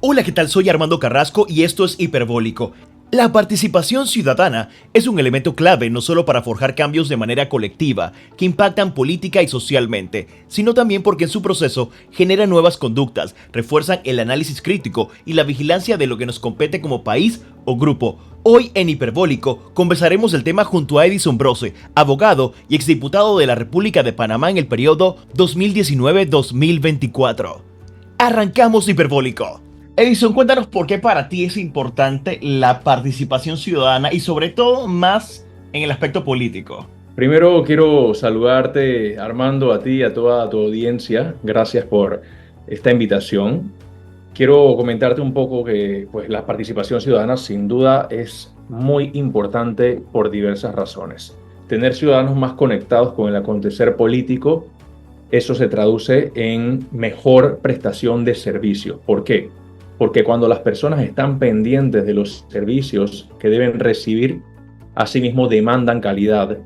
Hola, ¿qué tal? Soy Armando Carrasco y esto es Hiperbólico. La participación ciudadana es un elemento clave no solo para forjar cambios de manera colectiva que impactan política y socialmente, sino también porque en su proceso genera nuevas conductas, refuerzan el análisis crítico y la vigilancia de lo que nos compete como país o grupo. Hoy en Hiperbólico conversaremos el tema junto a Edison Brose, abogado y exdiputado de la República de Panamá en el periodo 2019-2024. Arrancamos Hiperbólico. Edison, cuéntanos por qué para ti es importante la participación ciudadana y sobre todo más en el aspecto político. Primero quiero saludarte, Armando, a ti y a toda tu audiencia. Gracias por esta invitación. Quiero comentarte un poco que pues, la participación ciudadana sin duda es muy importante por diversas razones. Tener ciudadanos más conectados con el acontecer político, eso se traduce en mejor prestación de servicios. ¿Por qué? Porque cuando las personas están pendientes de los servicios que deben recibir, asimismo demandan calidad,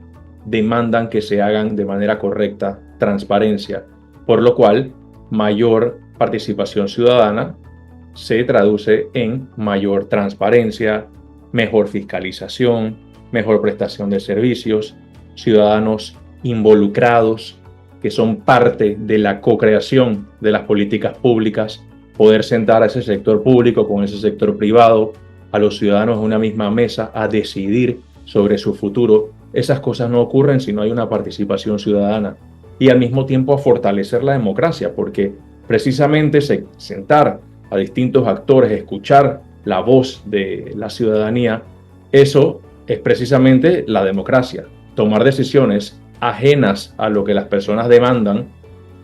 demandan que se hagan de manera correcta, transparencia, por lo cual mayor participación ciudadana se traduce en mayor transparencia, mejor fiscalización, mejor prestación de servicios, ciudadanos involucrados que son parte de la co-creación de las políticas públicas, poder sentar a ese sector público con ese sector privado, a los ciudadanos en una misma mesa a decidir sobre su futuro. Esas cosas no ocurren si no hay una participación ciudadana. Y al mismo tiempo a fortalecer la democracia, porque precisamente sentar a distintos actores, escuchar la voz de la ciudadanía, eso es precisamente la democracia. Tomar decisiones ajenas a lo que las personas demandan,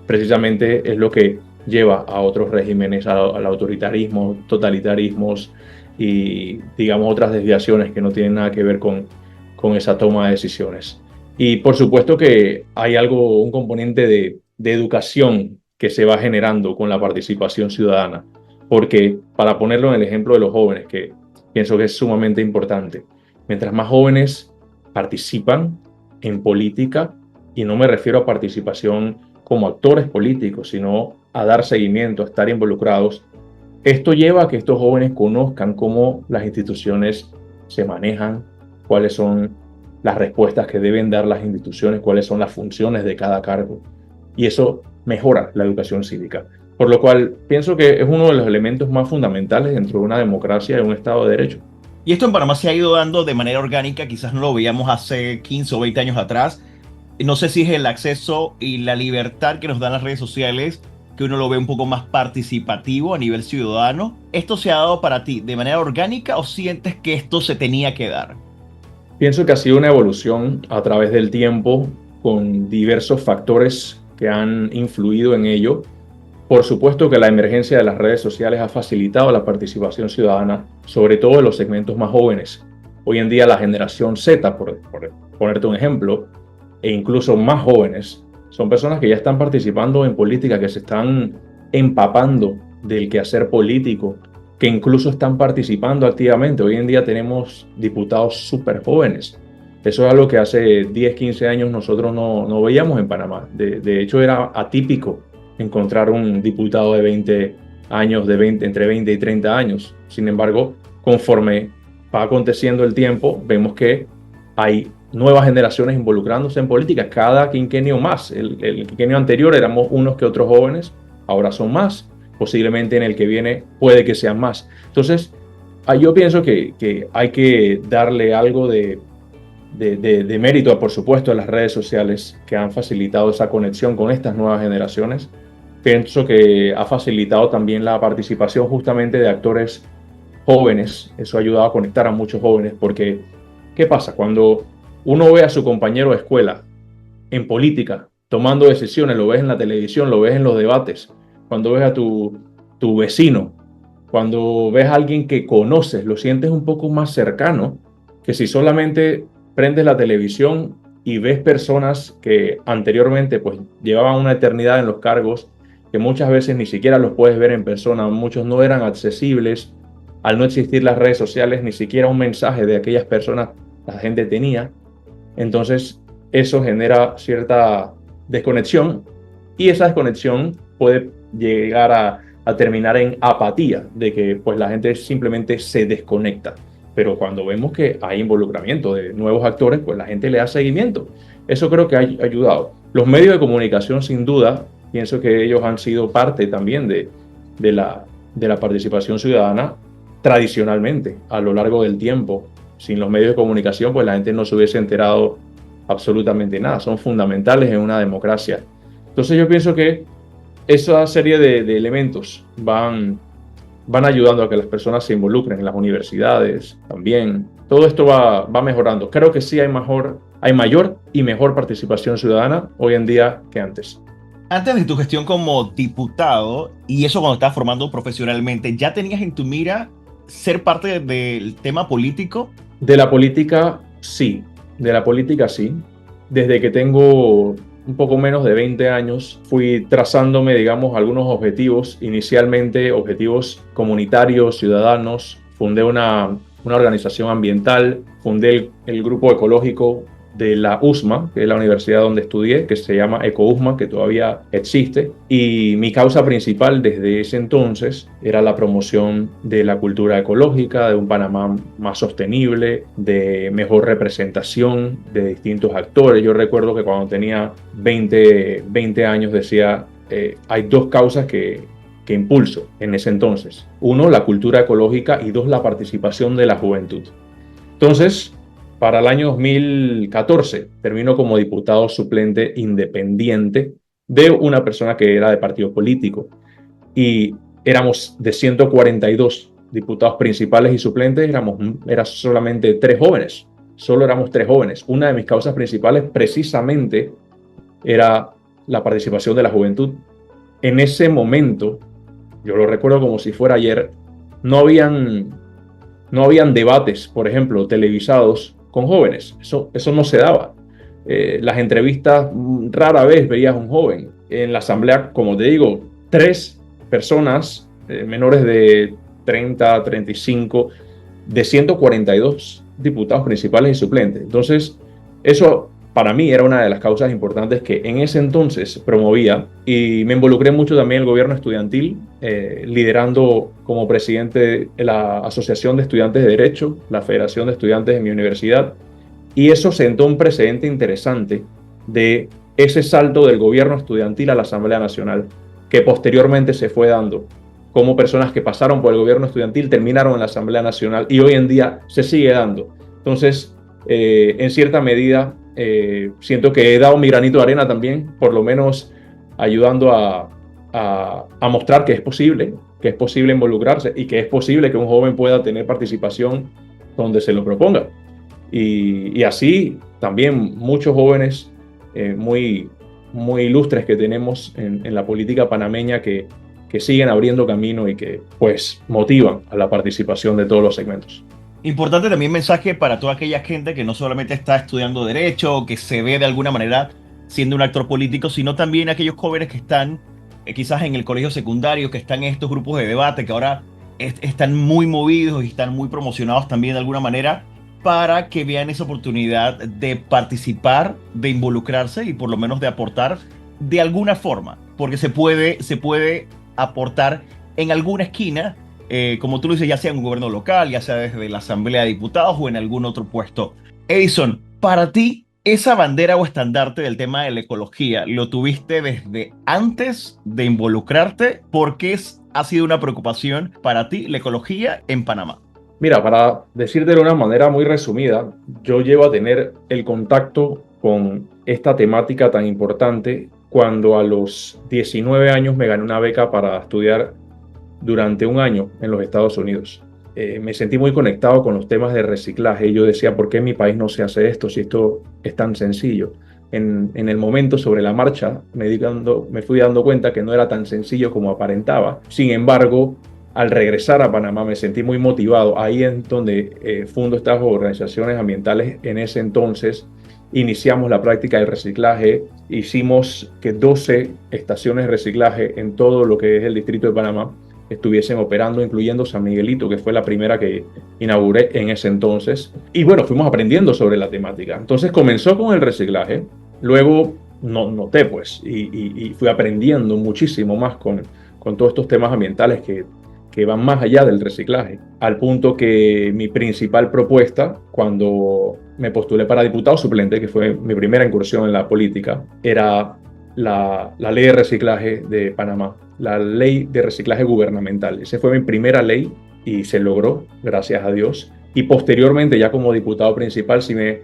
precisamente es lo que lleva a otros regímenes, al autoritarismo, totalitarismos y, digamos, otras desviaciones que no tienen nada que ver con esa toma de decisiones. Y por supuesto que hay un componente de educación que se va generando con la participación ciudadana, porque para ponerlo en el ejemplo de los jóvenes, que pienso que es sumamente importante, mientras más jóvenes participan en política, y no me refiero a participación como actores políticos, sino a dar seguimiento, a estar involucrados, esto lleva a que estos jóvenes conozcan cómo las instituciones se manejan, cuáles son las respuestas que deben dar las instituciones, cuáles son las funciones de cada cargo. Y eso mejora la educación cívica. Por lo cual pienso que es uno de los elementos más fundamentales dentro de una democracia y un Estado de Derecho. Y esto en Panamá se ha ido dando de manera orgánica, quizás no lo veíamos hace 15 o 20 años atrás. No sé si es el acceso y la libertad que nos dan las redes sociales, que uno lo ve un poco más participativo a nivel ciudadano. ¿Esto se ha dado para ti de manera orgánica o sientes que esto se tenía que dar? Pienso que ha sido una evolución a través del tiempo con diversos factores que han influido en ello. Por supuesto que la emergencia de las redes sociales ha facilitado la participación ciudadana, sobre todo en los segmentos más jóvenes. Hoy en día la generación Z, por ponerte un ejemplo, e incluso más jóvenes, son personas que ya están participando en política, que se están empapando del quehacer político, que incluso están participando activamente. Hoy en día tenemos diputados súper jóvenes. Eso es algo que hace 10, 15 años nosotros no veíamos en Panamá. De hecho, era atípico encontrar un diputado de 20 años, entre 20 y 30 años. Sin embargo, conforme va aconteciendo el tiempo, vemos que hay nuevas generaciones involucrándose en política, cada quinquenio más. El quinquenio anterior éramos unos que otros jóvenes, ahora son más, posiblemente en el que viene puede que sean más. Entonces, yo pienso que hay que darle algo de mérito, por supuesto, a las redes sociales que han facilitado esa conexión con estas nuevas generaciones. Pienso que ha facilitado también la participación justamente de actores jóvenes. Eso ha ayudado a conectar a muchos jóvenes, porque ¿qué pasa? Cuando uno ve a su compañero de escuela en política tomando decisiones, lo ves en la televisión, lo ves en los debates, cuando ves a tu vecino, cuando ves a alguien que conoces, lo sientes un poco más cercano que si solamente prendes la televisión y ves personas que anteriormente pues llevaban una eternidad en los cargos, que muchas veces ni siquiera los puedes ver en persona, muchos no eran accesibles, al no existir las redes sociales, ni siquiera un mensaje de aquellas personas la gente tenía. Entonces eso genera cierta desconexión, y esa desconexión puede llegar a a terminar en apatía, de que pues la gente simplemente se desconecta. Pero cuando vemos que hay involucramiento de nuevos actores, pues la gente le da seguimiento. Eso creo que ha ayudado. Los medios de comunicación, sin duda, pienso que ellos han sido parte también de la participación ciudadana tradicionalmente, a lo largo del tiempo. Sin los medios de comunicación, pues la gente no se hubiese enterado absolutamente nada. Son fundamentales en una democracia. Entonces yo pienso que esa serie de elementos van ayudando a que las personas se involucren en las universidades también. Todo esto va mejorando. Creo que sí hay mayor y mejor participación ciudadana hoy en día que antes. Antes de tu gestión como diputado, y eso cuando estabas formando profesionalmente, ¿ya tenías en tu mira ser parte del tema político? De la política, sí. De la política, sí. Desde que tengo un poco menos de 20 años, fui trazándome, digamos, algunos objetivos, inicialmente objetivos comunitarios, ciudadanos. Fundé una organización ambiental, fundé el grupo ecológico de la USMA, que es la universidad donde estudié, que se llama EcoUSMA, que todavía existe. Y mi causa principal desde ese entonces era la promoción de la cultura ecológica, de un Panamá más sostenible, de mejor representación de distintos actores. Yo recuerdo que cuando tenía 20 años decía, hay dos causas que impulso en ese entonces. Uno, la cultura ecológica, y dos, la participación de la juventud. Entonces, para el año 2014 termino como diputado suplente independiente de una persona que era de partido político, y éramos de 142 diputados principales y suplentes, era solamente 3 jóvenes, solo éramos 3 jóvenes. Una de mis causas principales precisamente era la participación de la juventud. En ese momento, yo lo recuerdo como si fuera ayer, no habían debates, por ejemplo, televisados con jóvenes. Eso no se daba. Las entrevistas, rara vez veías un joven. En la asamblea, como te digo, 3 personas menores de 30 a 35 de 142 diputados principales y suplentes. Entonces, eso para mí era una de las causas importantes que en ese entonces promovía, y me involucré mucho también en el gobierno estudiantil, liderando como presidente la Asociación de Estudiantes de Derecho, la Federación de Estudiantes de mi universidad, y eso sentó un precedente interesante de ese salto del gobierno estudiantil a la Asamblea Nacional, que posteriormente se fue dando, como personas que pasaron por el gobierno estudiantil terminaron en la Asamblea Nacional, y hoy en día se sigue dando. Entonces, en cierta medida, siento que he dado mi granito de arena también, por lo menos ayudando a mostrar que es posible involucrarse, y que es posible que un joven pueda tener participación donde se lo proponga. Y así también muchos jóvenes muy ilustres que tenemos en la política panameña que siguen abriendo camino y que pues motivan a la participación de todos los segmentos. Importante también mensaje para toda aquella gente que no solamente está estudiando derecho, que se ve de alguna manera siendo un actor político, sino también aquellos jóvenes que están quizás en el colegio secundario, que están en estos grupos de debate, que ahora están muy movidos y están muy promocionados también de alguna manera, para que vean esa oportunidad de participar, de involucrarse y por lo menos de aportar de alguna forma, porque se puede aportar en alguna esquina, como tú lo dices, ya sea en un gobierno local, ya sea desde la Asamblea de Diputados o en algún otro puesto. Edison, para ti, esa bandera o estandarte del tema de la ecología, ¿lo tuviste desde antes de involucrarte? ¿Por qué ha sido una preocupación para ti la ecología en Panamá? Mira, para decirte de una manera muy resumida, yo llevo a tener el contacto con esta temática tan importante cuando a los 19 años me gané una beca para estudiar durante un año en los Estados Unidos. Me sentí muy conectado con los temas de reciclaje y yo decía, ¿por qué en mi país no se hace esto si esto es tan sencillo? En el momento, sobre la marcha, me fui dando cuenta que no era tan sencillo como aparentaba. Sin embargo, al regresar a Panamá me sentí muy motivado. Ahí es donde fundo estas organizaciones ambientales. En ese entonces iniciamos la práctica del reciclaje. Hicimos que 12 estaciones de reciclaje en todo lo que es el distrito de Panamá estuviesen operando, incluyendo San Miguelito, que fue la primera que inauguré en ese entonces. Y bueno, fuimos aprendiendo sobre la temática. Entonces comenzó con el reciclaje, luego noté pues, y fui aprendiendo muchísimo más con con todos estos temas ambientales que van más allá del reciclaje, al punto que mi principal propuesta cuando me postulé para diputado suplente, que fue mi primera incursión en la política, era la ley de reciclaje de Panamá, la ley de reciclaje gubernamental. Esa fue mi primera ley y se logró, gracias a Dios. Y posteriormente, ya como diputado principal, sí me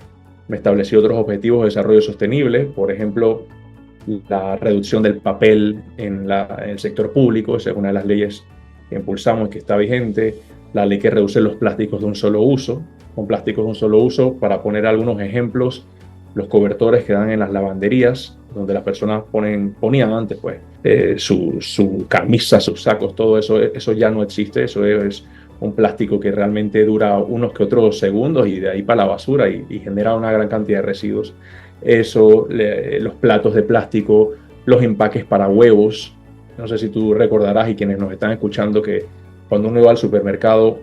establecí otros objetivos de desarrollo sostenible, por ejemplo, la reducción del papel en el sector público. Esa es una de las leyes que impulsamos y que está vigente, la ley que reduce los plásticos de un solo uso. Con plásticos de un solo uso, para poner algunos ejemplos, los cobertores que dan en las lavanderías, donde las personas ponían antes pues, su camisa, sus sacos, todo eso ya no existe. Eso es un plástico que realmente dura unos que otros segundos y de ahí para la basura y genera una gran cantidad de residuos. Los platos de plástico, los empaques para huevos. No sé si tú recordarás, y quienes nos están escuchando, que cuando uno iba al supermercado,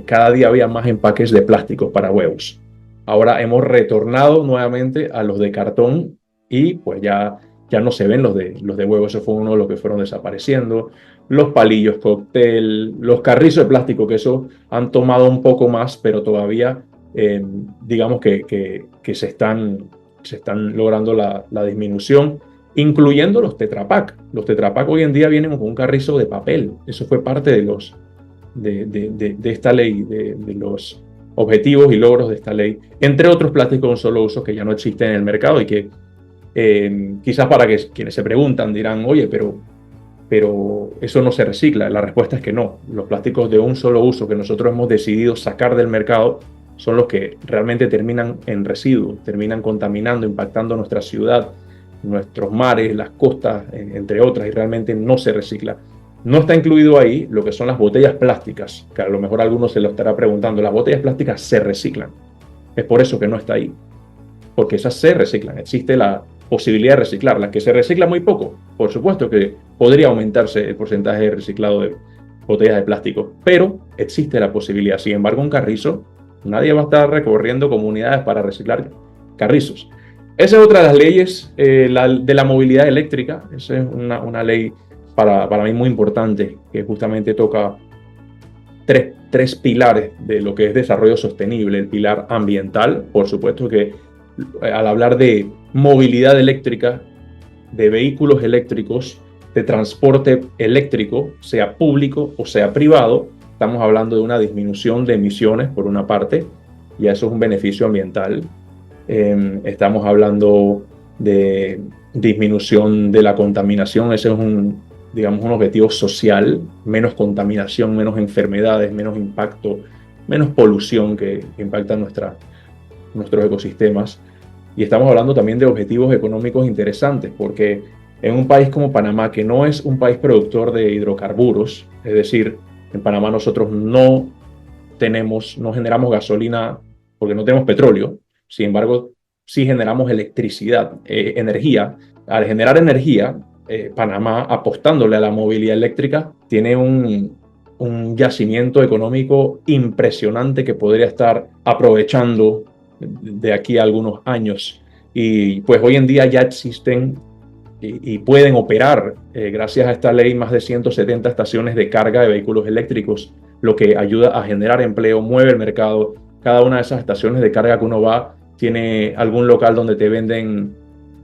cada día había más empaques de plástico para huevos. Ahora hemos retornado nuevamente a los de cartón y pues ya no se ven los de huevos. Eso fue uno de los que fueron desapareciendo. Los palillos cóctel, los carrizos de plástico, que eso han tomado un poco más, pero todavía digamos que se están logrando la disminución, incluyendo los Tetra Pak. Los Tetra Pak hoy en día vienen con un carrizo de papel. Eso fue parte de esta ley, de los objetivos y logros de esta ley, entre otros plásticos de un solo uso que ya no existen en el mercado y que quizás para quienes se preguntan dirán, oye, pero eso no se recicla. La respuesta es que no. Los plásticos de un solo uso que nosotros hemos decidido sacar del mercado son los que realmente terminan en residuos, terminan contaminando, impactando nuestra ciudad, nuestros mares, las costas, entre otras, y realmente no se recicla. No está incluido ahí lo que son las botellas plásticas, que a lo mejor a alguno se lo estará preguntando. Las botellas plásticas se reciclan. Es por eso que no está ahí, porque esas se reciclan. Existe la posibilidad de reciclarlas, que se recicla muy poco. Por supuesto que podría aumentarse el porcentaje de reciclado de botellas de plástico, pero existe la posibilidad. Sin embargo, un carrizo, nadie va a estar recorriendo comunidades para reciclar carrizos. Esa es otra de las leyes, de la movilidad eléctrica. Esa es una ley para mí muy importante, que justamente toca tres pilares de lo que es desarrollo sostenible. El pilar ambiental, por supuesto que al hablar de movilidad eléctrica, de vehículos eléctricos, de transporte eléctrico, sea público o sea privado, estamos hablando de una disminución de emisiones por una parte, y eso es un beneficio ambiental. Estamos hablando de disminución de la contaminación. Ese es un objetivo social: menos contaminación, menos enfermedades, menos impacto, menos polución que impacta nuestros ecosistemas. Y estamos hablando también de objetivos económicos interesantes, porque en un país como Panamá, que no es un país productor de hidrocarburos, es decir, en Panamá nosotros no generamos gasolina porque no tenemos petróleo. Sin embargo, sí generamos electricidad, energía. Al generar energía, Panamá, apostándole a la movilidad eléctrica, tiene un yacimiento económico impresionante que podría estar aprovechando de aquí a algunos años. Y pues hoy en día ya existen y pueden operar, gracias a esta ley, más de 170 estaciones de carga de vehículos eléctricos, lo que ayuda a generar empleo, mueve el mercado. Cada una de esas estaciones de carga que uno va tiene algún local donde te venden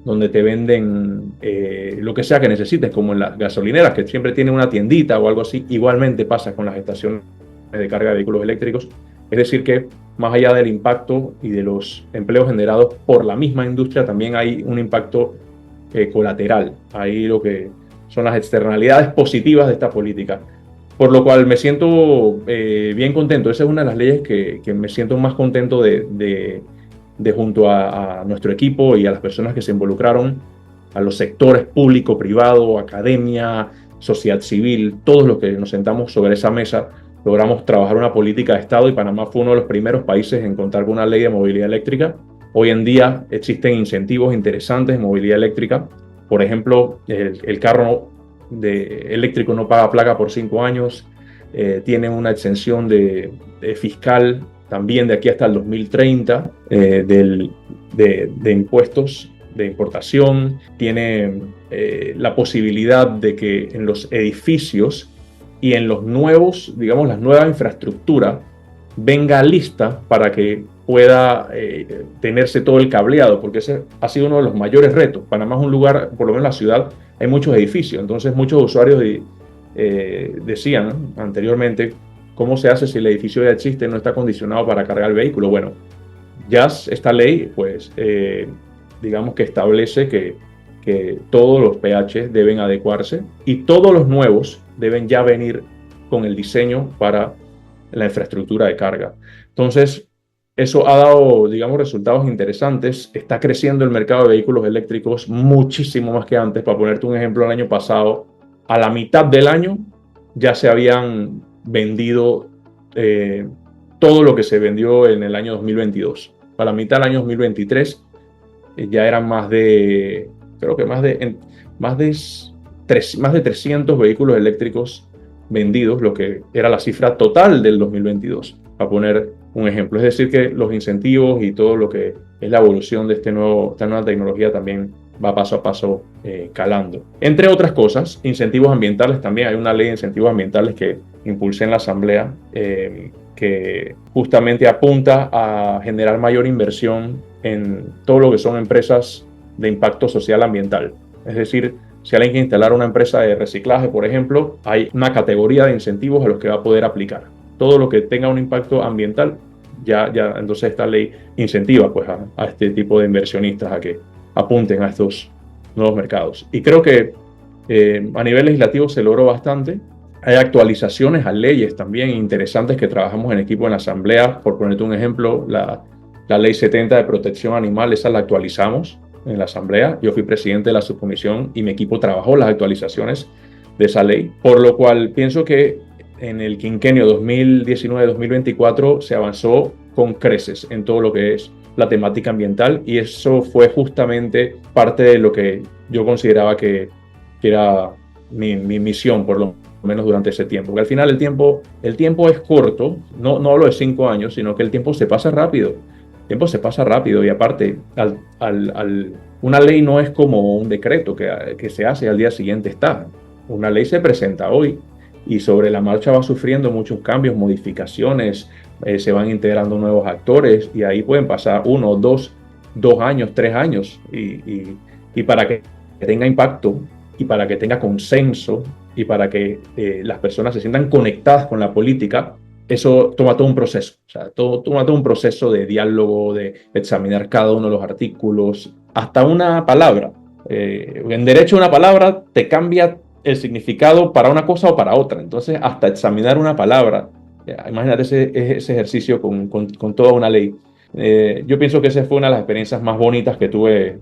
lo que sea que necesites, como en las gasolineras, que siempre tienen una tiendita o algo así. Igualmente pasa con las estaciones de carga de vehículos eléctricos. Es decir que más allá del impacto y de los empleos generados por la misma industria, también hay un impacto colateral. Ahí lo que son las externalidades positivas de esta política. Por lo cual me siento bien contento. Esa es una de las leyes que me siento más contento de junto a nuestro equipo y a las personas que se involucraron, a los sectores público, privado, academia, sociedad civil, todos los que nos sentamos sobre esa mesa, logramos trabajar una política de Estado, y Panamá fue uno de los primeros países en contar con una ley de movilidad eléctrica. Hoy en día existen incentivos interesantes en movilidad eléctrica. Por ejemplo, el carro eléctrico no paga placa por 5 años, tiene una exención de fiscal también de aquí hasta el 2030 de impuestos de importación, tiene la posibilidad de que en los edificios y en los nuevos, digamos, la nueva infraestructura venga lista para que pueda tenerse todo el cableado, porque ese ha sido uno de los mayores retos. Panamá es un lugar, por lo menos en la ciudad, hay muchos edificios, entonces muchos usuarios decían anteriormente, ¿cómo se hace si el edificio ya existe, no está acondicionado para cargar el vehículo? Bueno, ya esta ley, pues, digamos que establece que todos los PH deben adecuarse y todos los nuevos deben ya venir con el diseño para la infraestructura de carga. Entonces, eso ha dado, digamos, resultados interesantes. Está creciendo el mercado de vehículos eléctricos muchísimo más que antes. Para ponerte un ejemplo, el año pasado, a la mitad del año, ya se habían vendido todo lo que se vendió en el año 2022. Para la mitad del año 2023, ya eran creo que más de 300 vehículos eléctricos vendidos, lo que era la cifra total del 2022, para poner un ejemplo. Es decir, que los incentivos y todo lo que es la evolución de esta nueva tecnología también va paso a paso calando. Entre otras cosas, incentivos ambientales también. Hay una ley de incentivos ambientales que impulsé en la Asamblea que justamente apunta a generar mayor inversión en todo lo que son empresas de impacto social ambiental. Es decir, si alguien quiere instalar una empresa de reciclaje, por ejemplo, hay una categoría de incentivos a los que va a poder aplicar. Todo lo que tenga un impacto ambiental, ya entonces esta ley incentiva pues, a este tipo de inversionistas a que apunten a estos nuevos mercados. Y creo que a nivel legislativo se logró bastante. Hay actualizaciones a leyes también interesantes que trabajamos en equipo en la Asamblea. Por ponerte un ejemplo, la Ley 70 de Protección Animal, esa la actualizamos en la Asamblea. Yo fui presidente de la subcomisión y mi equipo trabajó las actualizaciones de esa ley, por lo cual pienso que en el quinquenio 2019-2024 se avanzó con creces en todo lo que es la temática ambiental y eso fue justamente parte de lo que yo consideraba que era mi misión, por lo menos durante ese tiempo. Porque al final el tiempo es corto, no hablo de 5 años, sino que el tiempo se pasa rápido. El tiempo se pasa rápido y aparte, una ley no es como un decreto que se hace y al día siguiente está. Una ley se presenta hoy y sobre la marcha va sufriendo muchos cambios, modificaciones, se van integrando nuevos actores y ahí pueden pasar 1, 2 años, 3 años y para que tenga impacto y para que tenga consenso y para que las personas se sientan conectadas con la política, eso toma todo un proceso, o sea, toma todo un proceso de diálogo, de examinar cada uno de los artículos, hasta una palabra. En derecho una palabra te cambia el significado para una cosa o para otra, entonces hasta examinar una palabra, imagínate ese ejercicio con toda una ley. Yo pienso que esa fue una de las experiencias más bonitas que tuve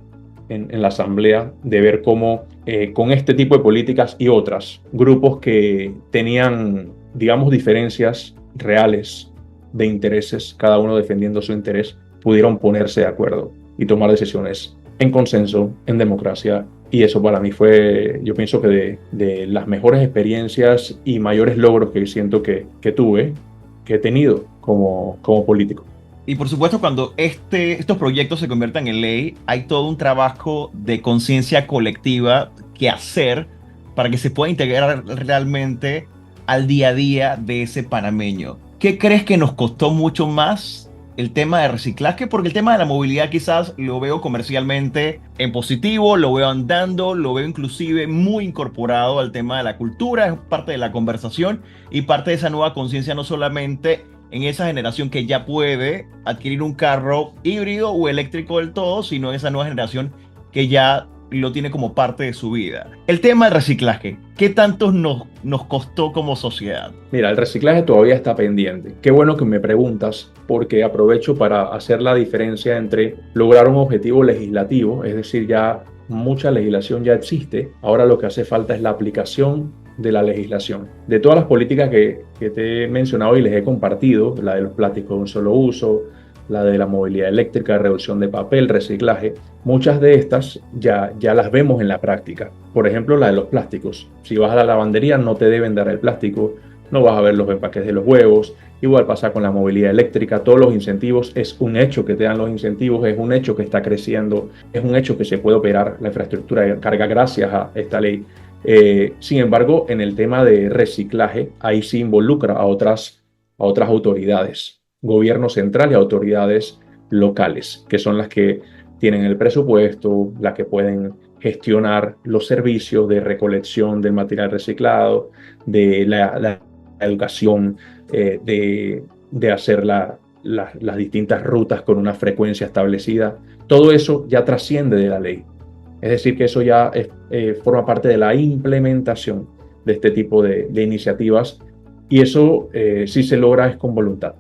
en la Asamblea, de ver cómo con este tipo de políticas y otras, grupos que tenían, digamos, diferencias reales de intereses, cada uno defendiendo su interés, pudieron ponerse de acuerdo y tomar decisiones en consenso, en democracia. Y eso para mí fue, yo pienso que de las mejores experiencias y mayores logros que siento que he tenido como político. Y por supuesto, cuando estos proyectos se conviertan en ley, hay todo un trabajo de conciencia colectiva que hacer para que se pueda integrar realmente al día a día de ese panameño. ¿Qué crees que nos costó mucho más el tema de reciclaje? Porque el tema de la movilidad quizás lo veo comercialmente en positivo, lo veo andando, lo veo inclusive muy incorporado al tema de la cultura, es parte de la conversación y parte de esa nueva conciencia, no solamente en esa generación que ya puede adquirir un carro híbrido o eléctrico del todo, sino en esa nueva generación que ya lo tiene como parte de su vida. El tema del reciclaje, ¿qué tanto nos costó como sociedad? Mira, el reciclaje todavía está pendiente. Qué bueno que me preguntas, porque aprovecho para hacer la diferencia entre lograr un objetivo legislativo, es decir, ya mucha legislación ya existe, ahora lo que hace falta es la aplicación de la legislación. De todas las políticas que te he mencionado y les he compartido, la de los plásticos de un solo uso, la de la movilidad eléctrica, reducción de papel, reciclaje, muchas de estas ya las vemos en la práctica. Por ejemplo, la de los plásticos. Si vas a la lavandería no te deben dar el plástico, no vas a ver los empaques de los huevos. Igual pasa con la movilidad eléctrica, todos los incentivos, es un hecho que te dan los incentivos, es un hecho que está creciendo, es un hecho que se puede operar la infraestructura de carga gracias a esta ley. Sin embargo, en el tema de reciclaje, ahí sí involucra a otras autoridades, gobierno central y autoridades locales, que son las que tienen el presupuesto, las que pueden gestionar los servicios de recolección del material reciclado, de la educación, de hacer las distintas rutas con una frecuencia establecida. Todo eso ya trasciende de la ley. Es decir, que eso ya forma parte de la implementación de este tipo de iniciativas, y eso sí se logra es con voluntad.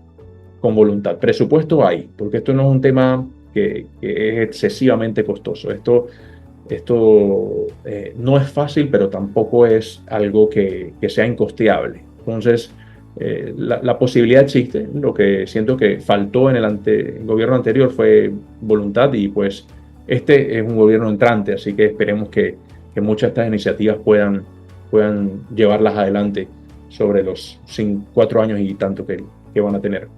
Con voluntad. Presupuesto hay, porque esto no es un tema que es excesivamente costoso. Esto no es fácil, pero tampoco es algo que sea incosteable. Entonces, la posibilidad existe. Lo que siento que faltó en el gobierno anterior fue voluntad, y pues este es un gobierno entrante, así que esperemos que muchas de estas iniciativas puedan llevarlas adelante sobre los 4 años y tanto que van a tener.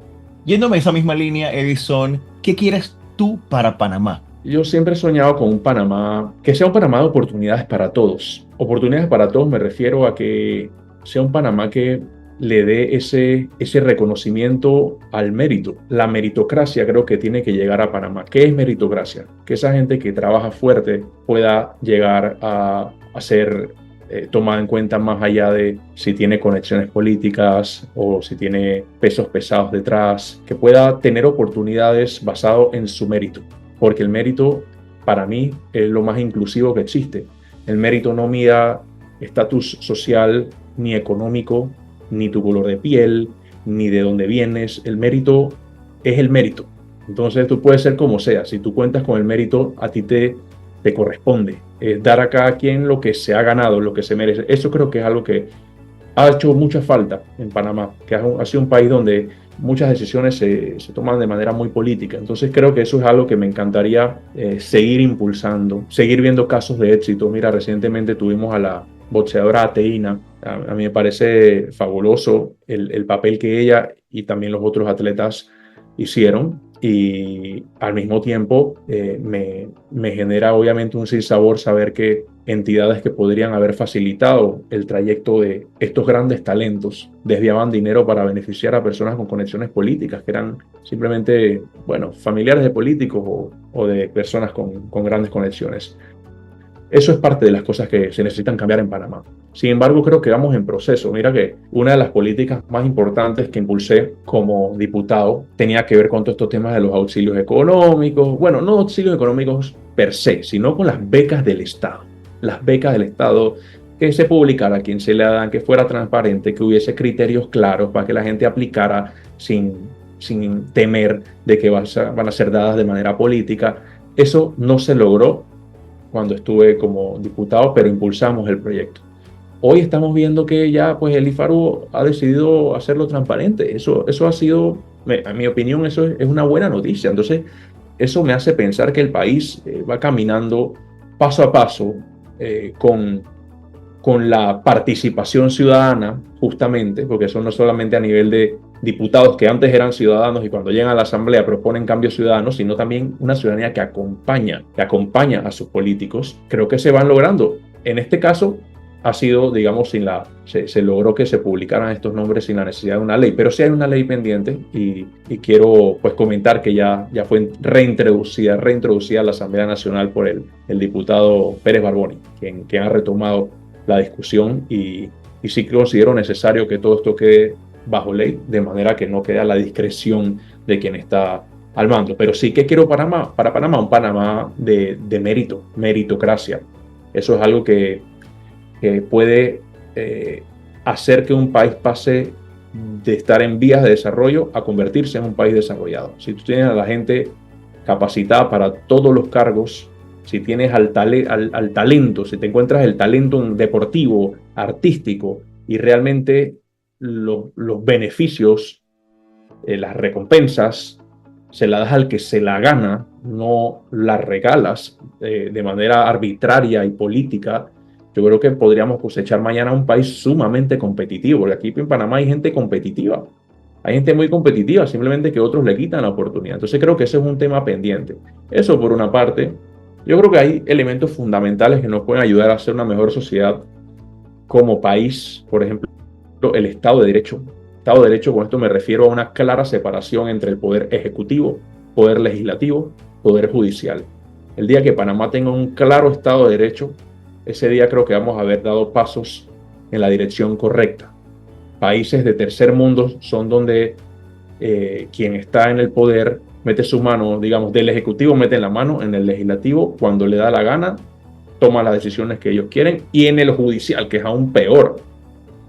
Yéndome esa misma línea, Edison, ¿qué quieres tú para Panamá? Yo siempre he soñado con un Panamá, que sea un Panamá de oportunidades para todos. Oportunidades para todos me refiero a que sea un Panamá que le dé ese reconocimimo al mérito. La meritocracia creo que tiene que llegar a Panamá. ¿Qué es meritocracia? Que esa gente que trabaja fuerte pueda llegar a ser tomada en cuenta más allá de si tiene conexiones políticas o si tiene pesos pesados detrás, que pueda tener oportunidades basado en su mérito. Porque el mérito, para mí, es lo más inclusivo que existe. El mérito no mida estatus social, ni económico, ni tu color de piel, ni de dónde vienes. El mérito es el mérito. Entonces tú puedes ser como sea. Si tú cuentas con el mérito, a ti te corresponde. Dar a cada quien lo que se ha ganado, lo que se merece. Eso creo que es algo que ha hecho mucha falta en Panamá, que ha sido un país donde muchas decisiones se toman de manera muy política. Entonces creo que eso es algo que me encantaría seguir impulsando, seguir viendo casos de éxito. Mira, recientemente tuvimos a la boxeadora Ateína. A mí me parece fabuloso el papel que ella y también los otros atletas hicieron, y al mismo tiempo me genera obviamente un sinsabor saber que entidades que podrían haber facilitado el trayecto de estos grandes talentos desviaban dinero para beneficiar a personas con conexiones políticas, que eran simplemente, bueno, familiares de políticos o de personas con grandes conexiones. Eso es parte de las cosas que se necesitan cambiar en Panamá. Sin embargo, creo que vamos en proceso. Mira que una de las políticas más importantes que impulsé como diputado tenía que ver con todos estos temas de los auxilios económicos. Bueno, no auxilios económicos per se, sino con las becas del Estado. Las becas del Estado, que se publicara a quién se le dan, que fuera transparente, que hubiese criterios claros para que la gente aplicara sin temer de que van a ser dadas de manera política. Eso no se logró cuando estuve como diputado, pero impulsamos el proyecto. Hoy estamos viendo que ya pues el IFARU ha decidido hacerlo transparente. Eso ha sido, en mi opinión, eso es una buena noticia. Entonces, eso me hace pensar que el país va caminando paso a paso con la participación ciudadana, justamente, porque eso no solamente a nivel de diputados que antes eran ciudadanos y cuando llegan a la Asamblea proponen cambios ciudadanos, sino también una ciudadanía que acompaña a sus políticos. Creo que se van logrando. En este caso ha sido, digamos, se logró que se publicaran estos nombres sin la necesidad de una ley, pero sí hay una ley pendiente, y quiero pues comentar que ya fue reintroducida a la Asamblea Nacional por el diputado Pérez Barboni, quien ha retomado la discusión, y sí considero necesario que todo esto quede bajo ley, de manera que no quede a la discreción de quien está al mando. Pero sí que quiero para Panamá un Panamá de mérito, meritocracia. Eso es algo que puede hacer que un país pase de estar en vías de desarrollo a convertirse en un país desarrollado. Si tú tienes a la gente capacitada para todos los cargos, si tienes al talento, si te encuentras el talento deportivo, artístico, y realmente los beneficios, las recompensas, se las das al que se la gana, no las regalas de manera arbitraria y política. yo creo que podríamos cosechar mañana un país sumamente competitivo, porque aquí en Panamá hay gente competitiva, hay gente muy competitiva, simplemente que otros le quitan la oportunidad. Entonces creo que ese es un tema pendiente. Eso por una parte. Yo creo que hay elementos fundamentales que nos pueden ayudar a ser una mejor sociedad como país, por ejemplo, el Estado de Derecho. Estado de Derecho, con esto me refiero a una clara separación entre el poder ejecutivo, poder legislativo, poder judicial. El día que Panamá tenga un claro Estado de Derecho, ese día creo que vamos a haber dado pasos en la dirección correcta. Países de tercer mundo son donde quien está en el poder mete su mano, digamos, del ejecutivo mete la mano en el legislativo cuando le da la gana, toma las decisiones que ellos quieren, y en el judicial, que es aún peor.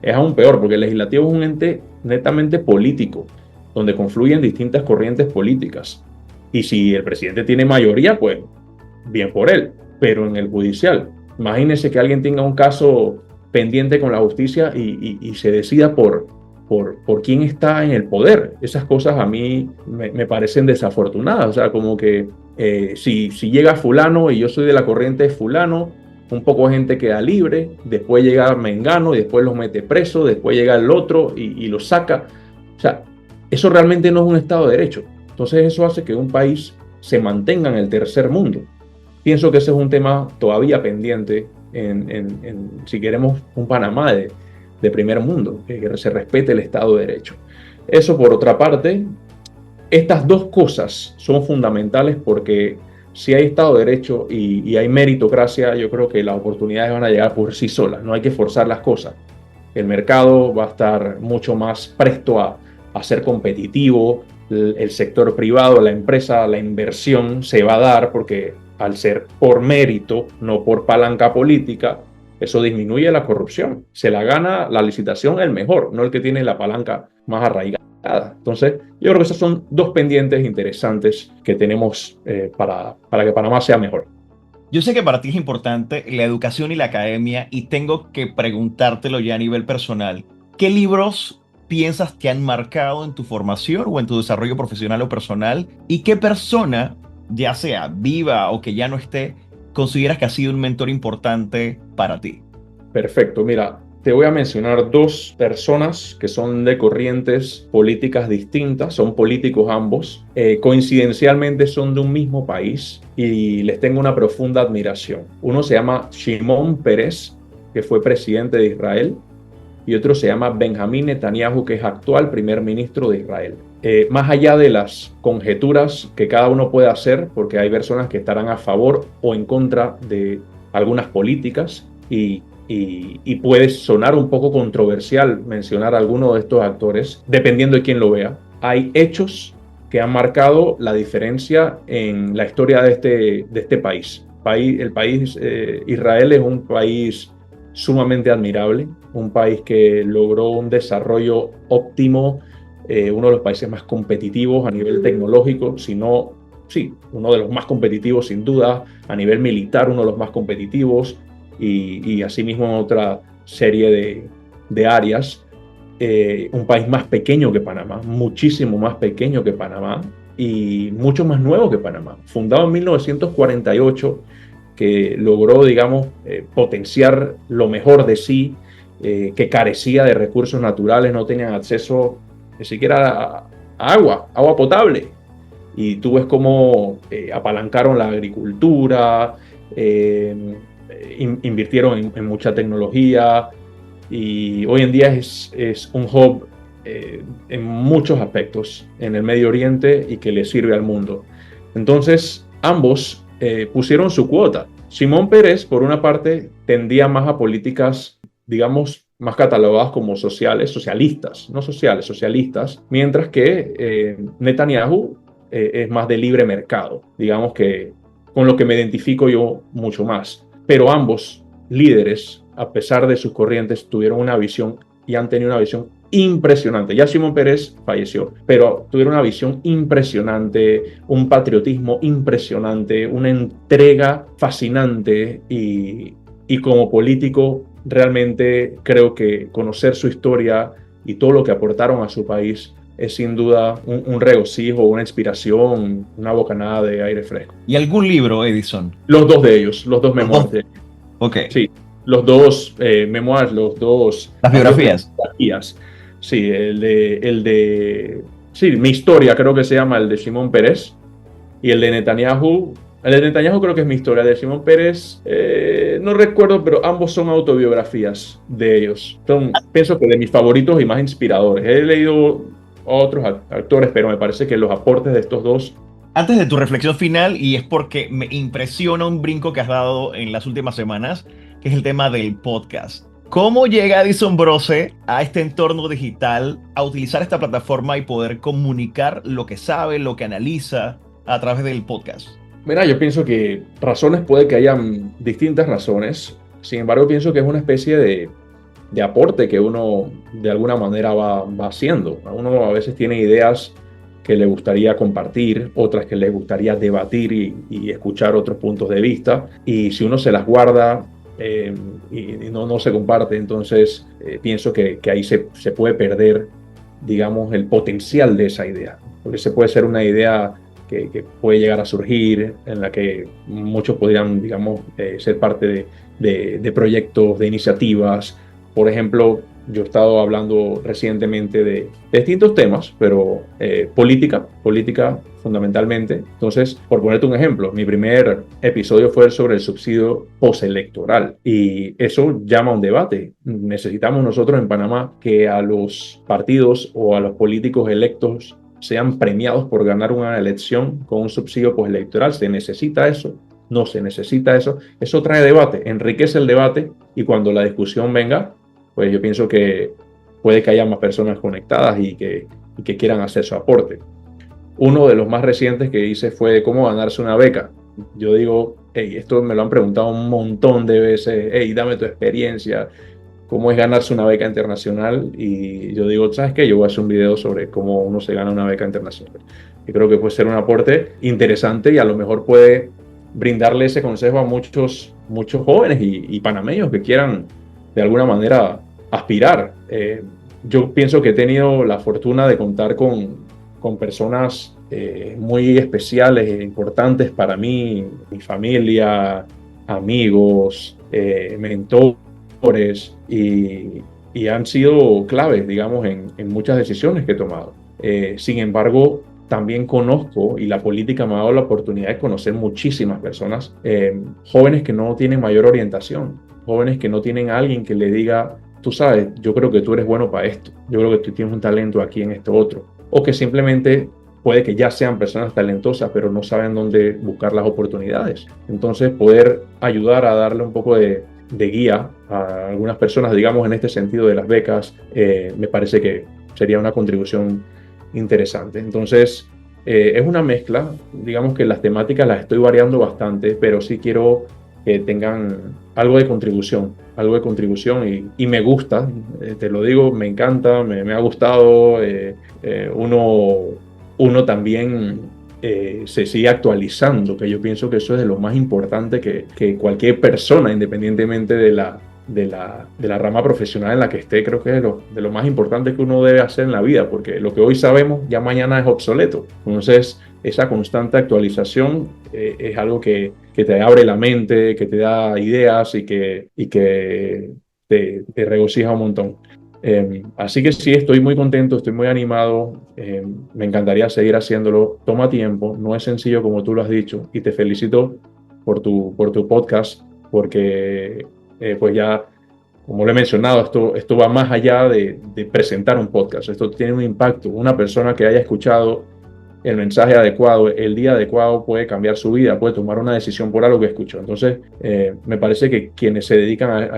Es aún peor porque el legislativo es un ente netamente político, donde confluyen distintas corrientes políticas. Y si el presidente tiene mayoría, pues bien por él. Pero en el judicial, imagínense que alguien tenga un caso pendiente con la justicia y se decida por quién está en el poder. Esas cosas a mí me parecen desafortunadas. O sea, como que si llega fulano y yo soy de la corriente de fulano, un poco de gente queda libre, después llega Mengano y después los mete preso, después llega el otro y los saca. O sea, eso realmente no es un Estado de Derecho. Entonces eso hace que un país se mantenga en el tercer mundo. Pienso que ese es un tema todavía pendiente si queremos un Panamá de primer mundo, que se respete el Estado de Derecho. Eso por otra parte. Estas dos cosas son fundamentales porque si hay Estado de Derecho y hay meritocracia, yo creo que las oportunidades van a llegar por sí solas, no hay que forzar las cosas. El mercado va a estar mucho más presto a ser competitivo, el sector privado, la empresa, la inversión se va a dar porque al ser por mérito, no por palanca política, eso disminuye la corrupción. Se la gana la licitación el mejor, no el que tiene la palanca más arraigada. Entonces, yo creo que esos son dos pendientes interesantes que tenemos para que Panamá sea mejor. Yo sé que para ti es importante la educación y la academia y tengo que preguntártelo ya a nivel personal. ¿Qué libros piensas que han marcado en tu formación o en tu desarrollo profesional o personal? ¿Y qué persona, ya sea viva o que ya no esté, consideras que ha sido un mentor importante para ti? Perfecto, mira, te voy a mencionar dos personas que son de corrientes políticas distintas, son políticos ambos, coincidencialmente son de un mismo país y les tengo una profunda admiración. Uno se llama Shimon Peres, que fue presidente de Israel, y otro se llama Benjamín Netanyahu, que es actual primer ministro de Israel. Más allá de las conjeturas que cada uno puede hacer, porque hay personas que estarán a favor o en contra de algunas políticas y puede sonar un poco controversial mencionar a alguno de estos actores, dependiendo de quién lo vea. Hay hechos que han marcado la diferencia en la historia de este país. El país Israel es un país sumamente admirable, un país que logró un desarrollo óptimo, uno de los países más competitivos a nivel tecnológico, uno de los más competitivos sin duda, a nivel militar uno de los más competitivos, y asimismo en otra serie de áreas. Un país más pequeño que Panamá, muchísimo más pequeño que Panamá y mucho más nuevo que Panamá. Fundado en 1948, que logró, digamos, potenciar lo mejor de sí, que carecía de recursos naturales, no tenían acceso ni siquiera a agua potable. Y tú ves cómo apalancaron la agricultura, invirtieron en mucha tecnología y hoy en día es un hub en muchos aspectos en el Medio Oriente y que le sirve al mundo. Entonces, ambos pusieron su cuota. Shimon Peres, por una parte, tendía más a políticas, digamos, más catalogadas como socialistas, mientras que Netanyahu es más de libre mercado, digamos que con lo que me identifico yo mucho más. Pero ambos líderes, a pesar de sus corrientes, tuvieron una visión y han tenido una visión impresionante. Ya Shimon Peres falleció, pero tuvieron una visión impresionante, un patriotismo impresionante, una entrega fascinante y como político realmente creo que conocer su historia y todo lo que aportaron a su país es sin duda un regocijo, una inspiración, una bocanada de aire fresco. ¿Y algún libro, Edison? Los dos de ellos, los dos memorias de ellos. Ok. Sí. los dos memoirs, los dos Las biografías. biografías. Sí, sí, Mi Historia creo que se llama, el de Shimon Peres, y el de Netanyahu creo que es Mi Historia, el de Shimon Peres, no recuerdo, pero ambos son autobiografías de ellos. Pienso que de mis favoritos y más inspiradores. He leído a otros actores, pero me parece que los aportes de estos dos. Antes de tu reflexión final, y es porque me impresiona un brinco que has dado en las últimas semanas, que es el tema del podcast. ¿Cómo llega Edison Brose a este entorno digital, a utilizar esta plataforma y poder comunicar lo que sabe, lo que analiza a través del podcast? Mira, yo pienso que razones puede que hayan distintas razones. Sin embargo, pienso que es una especie de aporte que uno de alguna manera va haciendo. Uno a veces tiene ideas que le gustaría compartir, otras que le gustaría debatir y escuchar otros puntos de vista. Y si uno se las guarda y no se comparte, entonces pienso que ahí se puede perder, digamos, el potencial de esa idea. Porque se puede ser una idea que puede llegar a surgir, en la que muchos podrían, digamos, ser parte de proyectos, de iniciativas. Por ejemplo, yo he estado hablando recientemente de distintos temas, pero política fundamentalmente. Entonces, por ponerte un ejemplo, mi primer episodio fue sobre el subsidio postelectoral y eso llama a un debate. Necesitamos nosotros en Panamá que a los partidos o a los políticos electos sean premiados por ganar una elección con un subsidio postelectoral. ¿Se necesita eso? No se necesita eso. Eso trae debate, enriquece el debate y cuando la discusión venga, pues yo pienso que puede que haya más personas conectadas y que quieran hacer su aporte. Uno de los más recientes que hice fue cómo ganarse una beca. Yo digo, hey, esto me lo han preguntado un montón de veces, hey, dame tu experiencia, cómo es ganarse una beca internacional. Y yo digo, ¿sabes qué? Yo voy a hacer un video sobre cómo uno se gana una beca internacional. Y creo que puede ser un aporte interesante y a lo mejor puede brindarle ese consejo a muchos jóvenes y panameños que quieran de alguna manera aspirar. Yo pienso que he tenido la fortuna de contar con personas muy especiales e importantes para mí, mi familia, amigos, mentores, y han sido claves, digamos, en muchas decisiones que he tomado. Sin embargo, también conozco, y la política me ha dado la oportunidad de conocer muchísimas personas, jóvenes que no tienen mayor orientación, jóvenes que no tienen a alguien que le diga, tú sabes, yo creo que tú eres bueno para esto, yo creo que tú tienes un talento aquí en esto otro, o que simplemente puede que ya sean personas talentosas, pero no saben dónde buscar las oportunidades. Entonces, poder ayudar a darle un poco de guía a algunas personas, digamos, en este sentido de las becas, me parece que sería una contribución interesante. Entonces, es una mezcla, digamos que las temáticas las estoy variando bastante, pero sí quiero que tengan algo de contribución y me gusta, te lo digo, me encanta, me ha gustado, uno también se sigue actualizando, que yo pienso que eso es de lo más importante que cualquier persona, independientemente de la rama profesional en la que esté, creo que es de lo más importante que uno debe hacer en la vida, porque lo que hoy sabemos ya mañana es obsoleto. Entonces, esa constante actualización es algo que te abre la mente, que te da ideas y que te regocija un montón. Así que sí, estoy muy contento, estoy muy animado, me encantaría seguir haciéndolo. Toma tiempo, no es sencillo como tú lo has dicho, y te felicito por tu podcast, porque pues ya, como lo he mencionado, esto va más allá de presentar un podcast. Esto tiene un impacto. Una persona que haya escuchado el mensaje adecuado, el día adecuado, puede cambiar su vida, puede tomar una decisión por algo que escuchó. Entonces, me parece que quienes se dedican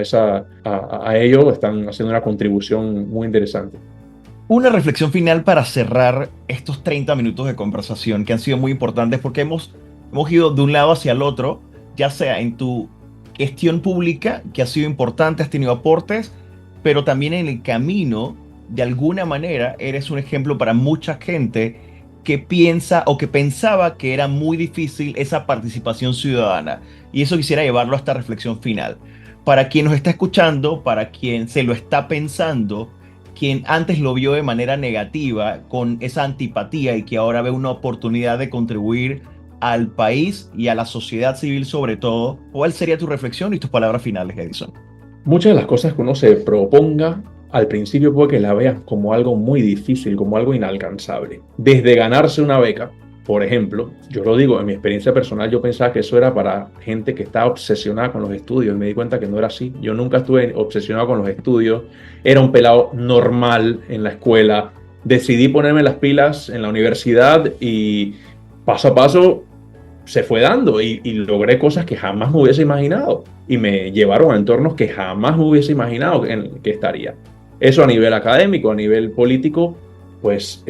a ello están haciendo una contribución muy interesante. Una reflexión final para cerrar estos 30 minutos de conversación que han sido muy importantes porque hemos ido de un lado hacia el otro, ya sea en tu gestión pública, que ha sido importante, has tenido aportes, pero también en el camino, de alguna manera, eres un ejemplo para mucha gente que piensa o que pensaba que era muy difícil esa participación ciudadana. Y eso quisiera llevarlo a esta reflexión final. Para quien nos está escuchando, para quien se lo está pensando, quien antes lo vio de manera negativa, con esa antipatía y que ahora ve una oportunidad de contribuir al país y a la sociedad civil sobre todo, ¿cuál sería tu reflexión y tus palabras finales, Edison? Muchas de las cosas que uno se proponga, al principio puede que la veas como algo muy difícil, como algo inalcanzable. Desde ganarse una beca, por ejemplo, yo lo digo, en mi experiencia personal, yo pensaba que eso era para gente que estaba obsesionada con los estudios. Me di cuenta que no era así. Yo nunca estuve obsesionado con los estudios. Era un pelado normal en la escuela. Decidí ponerme las pilas en la universidad y paso a paso se fue dando y logré cosas que jamás me hubiese imaginado y me llevaron a entornos que jamás me hubiese imaginado en que estaría. Eso a nivel académico, a nivel político, pues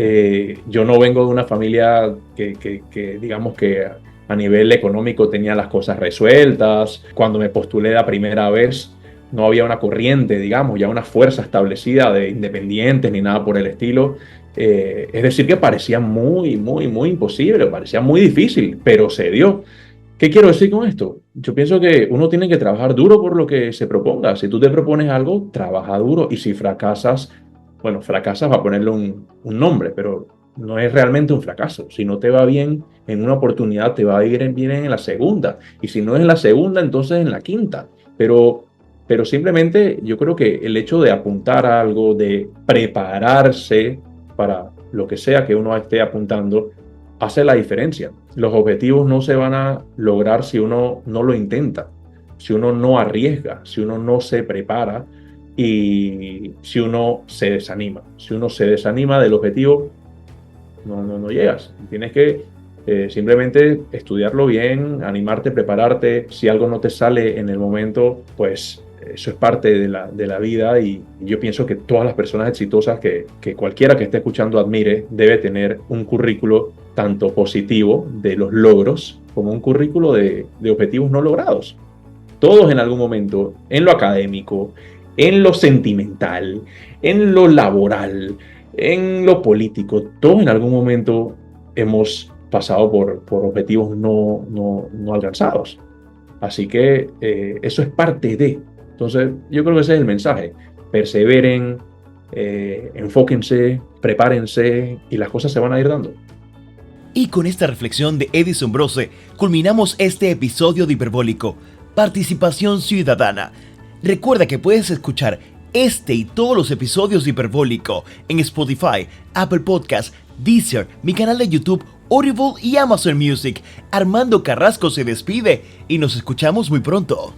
yo no vengo de una familia que digamos que a nivel económico tenía las cosas resueltas. Cuando me postulé la primera vez no había una corriente, digamos, ya una fuerza establecida de independientes ni nada por el estilo. Es decir, que parecía muy imposible, parecía muy difícil, pero se dio. ¿Qué quiero decir con esto? Yo pienso que uno tiene que trabajar duro por lo que se proponga. Si tú te propones algo, trabaja duro y si fracasas, bueno, fracasas va a ponerle un nombre, pero no es realmente un fracaso. Si no te va bien en una oportunidad, te va a ir bien en la segunda. Y si no es en la segunda, entonces en la quinta. Pero simplemente yo creo que el hecho de apuntar a algo, de prepararse para lo que sea que uno esté apuntando, hace la diferencia. Los objetivos no se van a lograr si uno no lo intenta, si uno no arriesga, si uno no se prepara y si uno se desanima. Si uno se desanima del objetivo, no llegas. Tienes que simplemente estudiarlo bien, animarte, prepararte. Si algo no te sale en el momento, pues eso es parte de la vida y yo pienso que todas las personas exitosas que cualquiera que esté escuchando admire debe tener un currículo tanto positivo de los logros como un currículo de objetivos no logrados. Todos en algún momento, en lo académico, en lo sentimental, en lo laboral, en lo político, todos en algún momento hemos pasado por objetivos no alcanzados. Así que eso es parte de. Entonces, yo creo que ese es el mensaje. Perseveren, enfóquense, prepárense y las cosas se van a ir dando. Y con esta reflexión de Edison Brose, culminamos este episodio de Hiperbólico, Participación Ciudadana. Recuerda que puedes escuchar este y todos los episodios de Hiperbólico en Spotify, Apple Podcasts, Deezer, mi canal de YouTube, Audible y Amazon Music. Armando Carrasco se despide y nos escuchamos muy pronto.